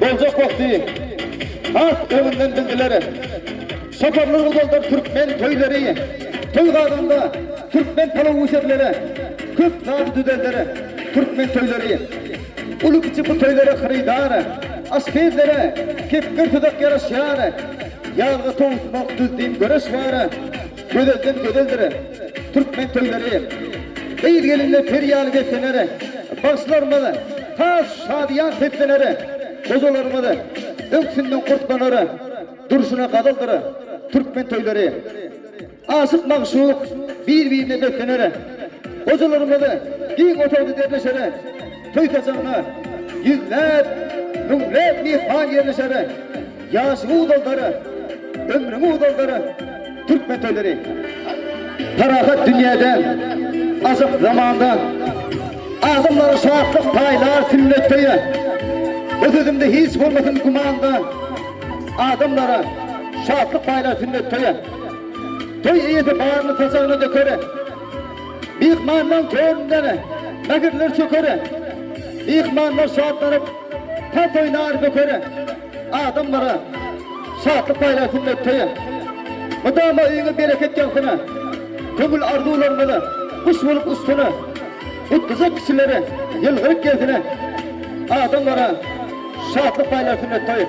Bolcak vakti halk önünden bildileri. Saparlı Udal'da Türkmen köyleri, toy kadında Türkmen palavuşerleri, köp zadı düdelleri, Türkmen köyleri. Uluk içi bu köylere kırıydar, askerlere kepkir tudak yarışar, yargı toğutmak düzdüğüm görüş var, gödelden gödeldir, Türkmen köyleri. Değil gelinle feryal geçenere, başlarmadı, tas şadiyan teplenere, kozularmadı, öksünden kurtlanırı, duruşuna kadaldırı, Türkmen köyleri. Asık makşuk, birbirine beklenere, kozularmadı, giyin oturdu derleşere, köy kazanına, yüzler, nümler mihan yerleşere, yaşı udalları, ömrümü udalları, Türkmen köyleri. Tarahat dünyadan, azık zamandan, adımları şahatlık paylar sünnet köyü, ödümde hiç olmasın kumandan, adımlara şahatlık paylar sünnet köyü. Köy iyisi bağırını tasağını dökörü, büyükmandan köyünden nakırlar çökörü, büyükmanlar şahatlanıp tat oynar dökörü, adımlara şahatlık paylar sünnet köyü. Mıdama öğüne bereket yankına, kömül arzularını, kuş bulup üstüne, utkızak kişileri, yılgırık gezine, adamlara şahatlık paylar sünnet köyü.